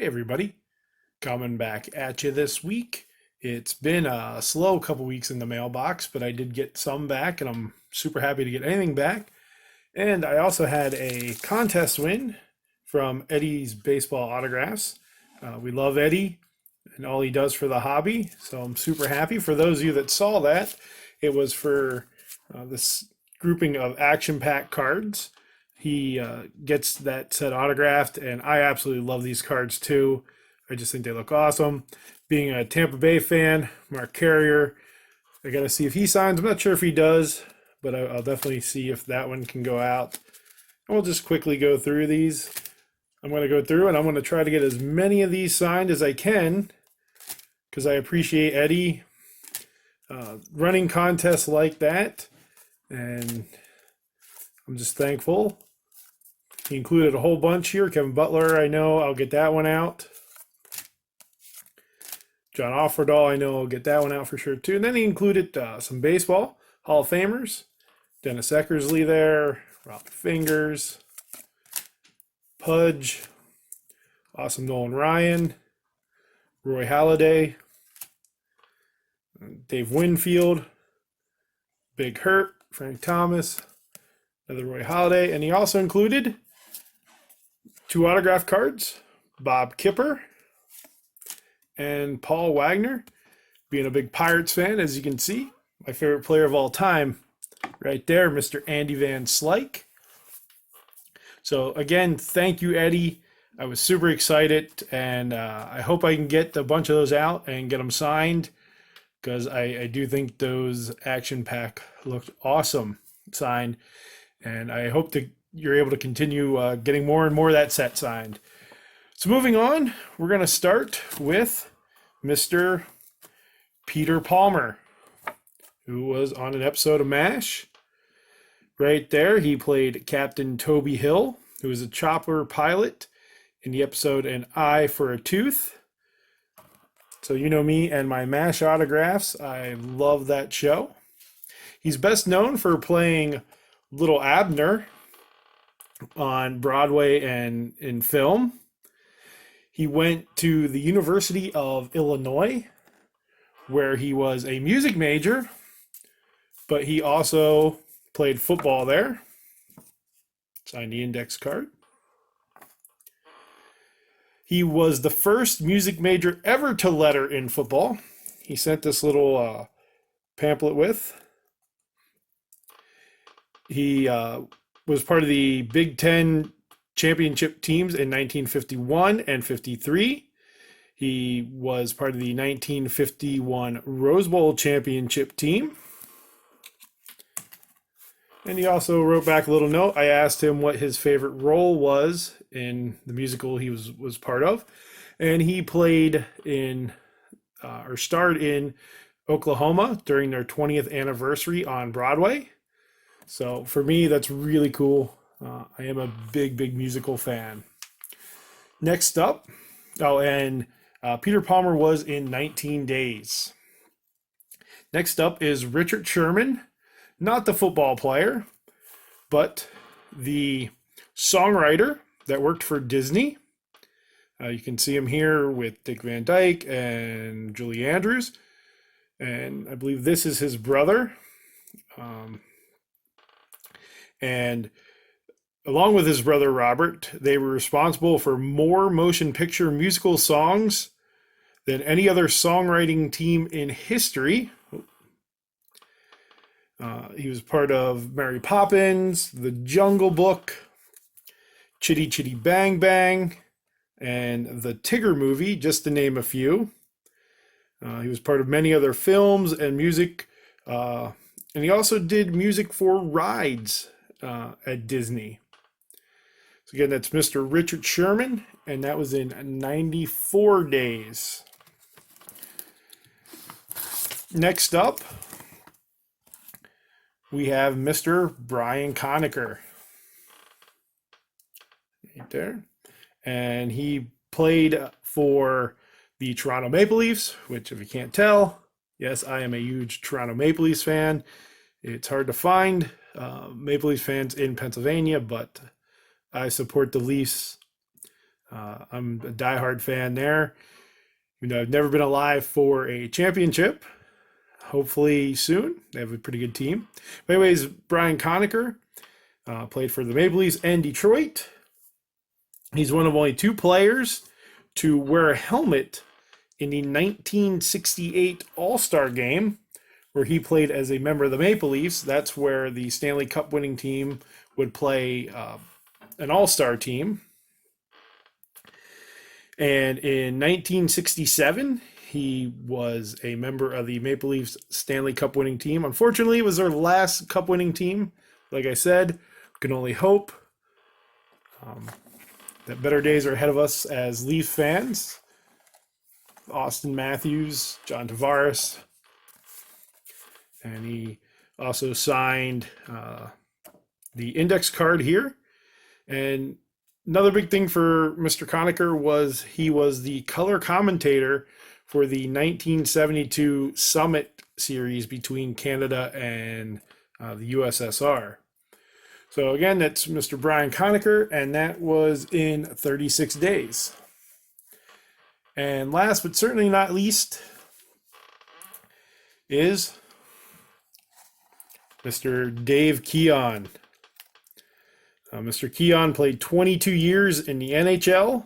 Everybody, coming back at you this week. It's been a slow couple weeks in the mailbox, but I did get some back, and I'm super happy to get anything back. And I also had a contest win from Eddy's baseball autographs. We love Eddy and all he does for the hobby, so I'm super happy. For those of you that saw that, it was for this grouping of action pack cards. He gets that set autographed, and I absolutely love these cards too. I just think they look awesome. Being a Tampa Bay fan, Mark Carrier, I got to see if he signs. I'm not sure if he does, but I'll definitely see if that one can go out. And we'll just quickly go through these. I'm going to go through, and I'm going to try to get as many of these signed as I can, because I appreciate Eddy running contests like that, and I'm just thankful. He included a whole bunch here. Kevin Butler, I know I'll get that one out. John Offerdahl, I know I'll get that one out for sure too. And then he included some baseball Hall of Famers. Dennis Eckersley there, Robert Fingers, Pudge, awesome Nolan Ryan, Roy Halladay, Dave Winfield, Big Hurt, Frank Thomas, another Roy Halladay, and he also included 2 autograph cards, Bob Kipper and Paul Wagner. Being a big Pirates fan, as you can see, my favorite player of all time right there, Mr. Andy Van Slyke. So again, thank you, Eddy. I was super excited, and I hope I can get a bunch of those out and get them signed, because I do think those action pack looked awesome signed, and I hope that you're able to continue getting more and more of that set signed. So moving on, we're going to start with Mr. Peter Palmer, who was on an episode of MASH. Right there, he played Captain Toby Hill, who was a chopper pilot in the episode An Eye for a Tooth. So you know me and my MASH autographs. I love that show. He's best known for playing Little Abner on Broadway and in film. He went to the University of Illinois, where he was a music major, but he also played football there. Signed the index card. He was the first music major ever to letter in football. He sent this little pamphlet with. He was part of the Big Ten championship teams in 1951 and 53. He was part of the 1951 Rose Bowl championship team. And he also wrote back a little note. I asked him what his favorite role was in the musical he was part of. And he played in, or starred in Oklahoma during their 20th anniversary on Broadway. So for me, that's really cool. I am a big musical fan. Next up, Peter Palmer was in 19 Days. Next up is Richard Sherman, not the football player, but the songwriter that worked for Disney. You can see him here with Dick Van Dyke and Julie Andrews. And I believe this is his brother. And along with his brother Robert, they were responsible for more motion picture musical songs than any other songwriting team in history. He was part of Mary Poppins, The Jungle Book, Chitty Chitty Bang Bang, and the Tigger movie, just to name a few. He was part of many other films and music, and he also did music for rides at Disney. So again, that's Mr. Richard Sherman, and that was in 94 Days. Next up, we have Mr. Brian Conacher. Right there. And he played for the Toronto Maple Leafs, which, if you can't tell, yes, I am a huge Toronto Maple Leafs fan. It's hard to find Maple Leafs fans in Pennsylvania, but I support the Leafs I'm a diehard fan there. You know, I've never been alive for a championship. Hopefully soon. They have a pretty good team. But anyways, Brian Conacher played for the Maple Leafs and Detroit. He's one of only 2 players to wear a helmet in the 1968 All-Star Game, where he played as a member of the Maple Leafs. That's where the Stanley Cup winning team would play an All-Star team. And in 1967, he was a member of the Maple Leafs Stanley Cup winning team. Unfortunately, it was their last Cup winning team. Like I said, we can only hope that better days are ahead of us as Leaf fans. Austin Matthews, John Tavares, and he also signed the index card here. And another big thing for Mr. Conacher was he was the color commentator for the 1972 Summit Series between Canada and the USSR. So again, that's Mr. Brian Conacher, and that was in 36 days. And last but certainly not least is Mr. Dave Keon. Mr. Keon played 22 years in the NHL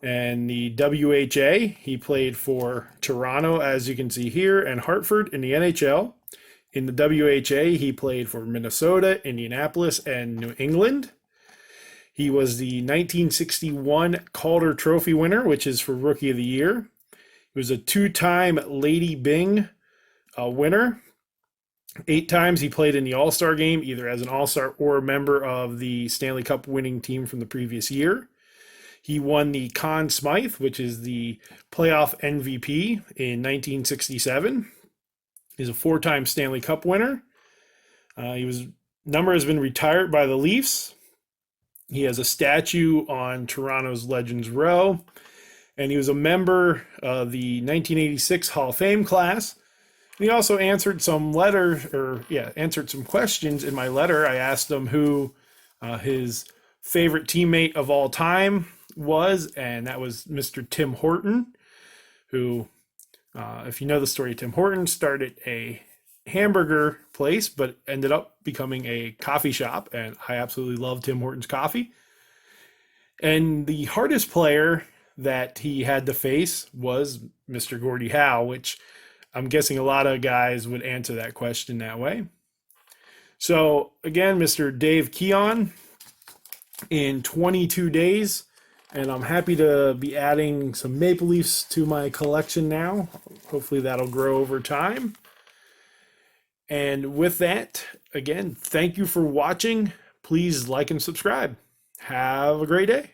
and the WHA. He played for Toronto, as you can see here, and Hartford in the NHL. In the WHA, he played for Minnesota, Indianapolis, and New England. He was the 1961 Calder Trophy winner, which is for Rookie of the Year. He was a 2-time Lady Byng winner. 8 times he played in the All-Star game, either as an All-Star or a member of the Stanley Cup winning team from the previous year. He won the Conn Smythe, which is the playoff MVP, in 1967. He's a 4-time Stanley Cup winner. Number has been retired by the Leafs. He has a statue on Toronto's Legends Row, and he was a member of the 1986 Hall of Fame class. And he also answered some answered some questions in my letter. I asked him who his favorite teammate of all time was, and that was Mr. Tim Horton, who, if you know the story, Tim Horton started a hamburger place, but ended up becoming a coffee shop, and I absolutely love Tim Horton's coffee. And the hardest player that he had to face was Mr. Gordie Howe, which I'm guessing a lot of guys would answer that question that way. So again, Mr. Dave Keon in 22 days, and I'm happy to be adding some Maple Leafs to my collection now. Hopefully that'll grow over time. And with that, again, thank you for watching. Please like and subscribe. Have a great day.